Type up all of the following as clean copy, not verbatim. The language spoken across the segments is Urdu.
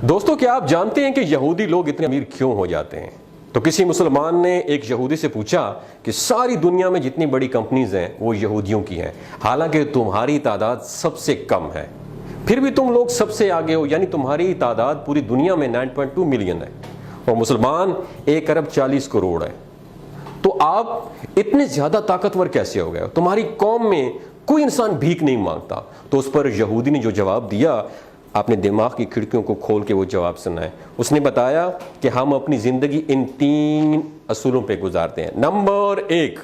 دوستو کیا آپ جانتے ہیں کہ یہودی لوگ اتنے امیر کیوں ہو جاتے ہیں؟ تو کسی مسلمان نے ایک یہودی سے پوچھا کہ ساری دنیا میں جتنی بڑی کمپنیز ہیں وہ یہودیوں کی ہیں، حالانکہ تمہاری تعداد سب سے کم ہے، پھر بھی تم لوگ سب سے آگے ہو، یعنی تمہاری تعداد پوری دنیا میں 9.2 ملین ہے اور مسلمان 1 ارب 40 کروڑ ہے۔ تو آپ اتنے زیادہ طاقتور کیسے ہو گئے؟ تمہاری قوم میں کوئی انسان بھیک نہیں مانگتا۔ تو اس پر یہودی نے جو جواب دیا، آپ نے دماغ کی کھڑکیوں کو کھول کے وہ جواب سنا ہے۔ اس نے بتایا کہ ہم اپنی زندگی ان 3 اصولوں پہ گزارتے ہیں۔ نمبر 1،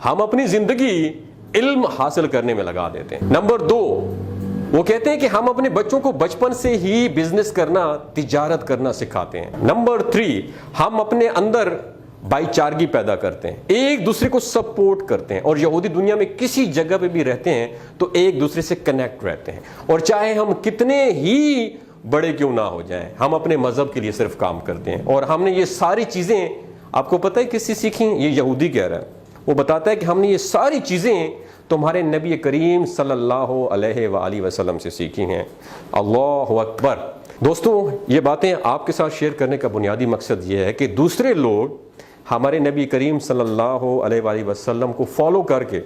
ہم اپنی زندگی علم حاصل کرنے میں لگا دیتے ہیں۔ نمبر 2، وہ کہتے ہیں کہ ہم اپنے بچوں کو بچپن سے ہی بزنس کرنا، تجارت کرنا سکھاتے ہیں۔ نمبر 3، ہم اپنے اندر بھائی چارگی پیدا کرتے ہیں، ایک دوسرے کو سپورٹ کرتے ہیں، اور یہودی دنیا میں کسی جگہ پہ بھی رہتے ہیں تو ایک دوسرے سے کنیکٹ رہتے ہیں، اور چاہے ہم کتنے ہی بڑے کیوں نہ ہو جائیں، ہم اپنے مذہب کے لیے صرف کام کرتے ہیں۔ اور ہم نے یہ ساری چیزیں، آپ کو پتہ ہے کس سے سیکھی؟ یہ یہودی کہہ رہا ہے، وہ بتاتا ہے کہ ہم نے یہ ساری چیزیں تمہارے نبی کریم صلی اللہ علیہ وآلہ وسلم سے سیکھی ہیں۔ اللہ اکبر۔ دوستوں، یہ باتیں آپ کے ساتھ شیئر کرنے کا بنیادی مقصد یہ ہے کہ دوسرے لوگ ہمارے نبی کریم صلی اللہ علیہ وآلہ وسلم کو فالو کر کے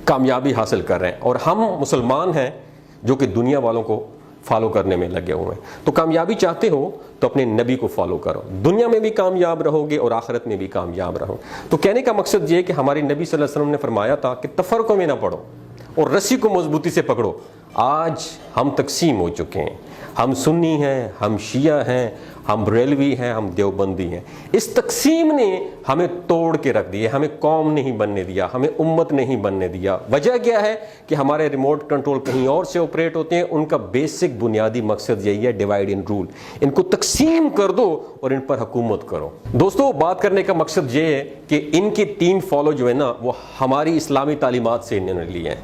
کامیابی حاصل کر رہے ہیں، اور ہم مسلمان ہیں جو کہ دنیا والوں کو فالو کرنے میں لگے ہوئے ہیں۔ تو کامیابی چاہتے ہو تو اپنے نبی کو فالو کرو، دنیا میں بھی کامیاب رہو گے اور آخرت میں بھی کامیاب رہو۔ تو کہنے کا مقصد یہ ہے کہ ہمارے نبی صلی اللہ علیہ وسلم نے فرمایا تھا کہ تفرقوں میں نہ پڑو اور رسی کو مضبوطی سے پکڑو۔ آج ہم تقسیم ہو چکے ہیں، ہم سنی ہیں، ہم شیعہ ہیں، ہم بریلوی ہیں، ہم دیوبندی ہیں۔ اس تقسیم نے ہمیں توڑ کے رکھ دیا، ہمیں قوم نہیں بننے دیا، ہمیں امت نہیں بننے دیا۔ وجہ کیا ہے کہ ہمارے ریموٹ کنٹرول کہیں اور سے آپریٹ ہوتے ہیں، ان کا بیسک بنیادی مقصد یہی ہے، ڈیوائڈ اینڈ رول۔ ان کو تقسیم کر دو اور ان پر حکومت کرو۔ دوستو، بات کرنے کا مقصد یہ ہے کہ ان کے 3 فالو جو ہے نا، وہ ہماری اسلامی تعلیمات سے انہوں نے لیے ہیں۔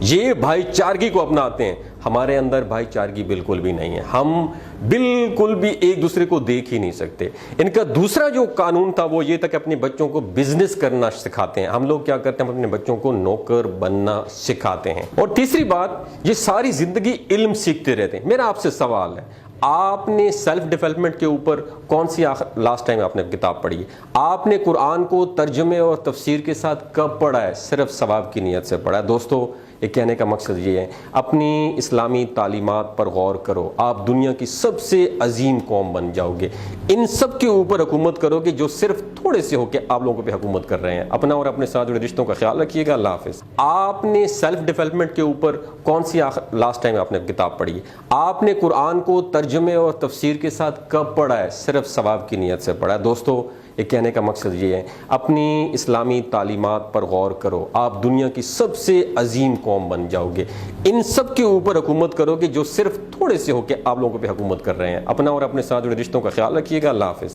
یہ بھائی چارگی کو اپناتے ہیں، ہمارے اندر بھائی چارگی بالکل بھی نہیں ہے، ہم بالکل بھی ایک دوسرے کو دیکھ ہی نہیں سکتے۔ ان کا دوسرا جو قانون تھا وہ یہ تھا کہ اپنے بچوں کو بزنس کرنا سکھاتے ہیں۔ ہم لوگ کیا کرتے ہیں؟ ہم اپنے بچوں کو نوکر بننا سکھاتے ہیں۔ اور تیسری بات، یہ ساری زندگی علم سیکھتے رہتے ہیں۔ میرا آپ سے سوال ہے، آپ نے سیلف ڈیولپمنٹ کے اوپر کون سی لاسٹ ٹائم آپ نے کتاب پڑھی ہے؟ آپ نے قرآن کو ترجمے اور تفسیر کے ساتھ کب پڑھا ہے؟ صرف ثواب کی نیت سے پڑھا ہے۔ دوستو، یہ کہنے کا مقصد یہ ہے، اپنی اسلامی تعلیمات پر غور کرو، آپ دنیا کی سب سے عظیم قوم بن جاؤ گے۔ ان سب کے اوپر حکومت کرو گے جو صرف تھوڑے سے ہو کے آپ لوگوں پہ حکومت کر رہے ہیں۔ اپنا اور اپنے ساتھ جڑے رشتوں کا خیال رکھیے گا۔ اللہ حافظ۔ آپ نے سیلف ڈیولپمنٹ کے اوپر کون سی لاسٹ ٹائم آپ نے کتاب پڑھی ہے؟ آپ نے قرآن کو ترجمے اور تفسیر کے ساتھ کب پڑھا ہے؟ صرف ثواب کی نیت سے پڑھا ہے۔ دوستو، یہ کہنے کا مقصد یہ ہے، اپنی اسلامی تعلیمات پر غور کرو، آپ دنیا کی سب سے عظیم قوم بن جاؤ گے۔ ان سب کے اوپر حکومت کرو گے جو صرف تھوڑے سے ہو کے آپ لوگوں پہ حکومت کر رہے ہیں۔ اپنا اور اپنے ساتھ جڑے رشتوں کا خیال رکھیے گا۔ اللہ حافظ۔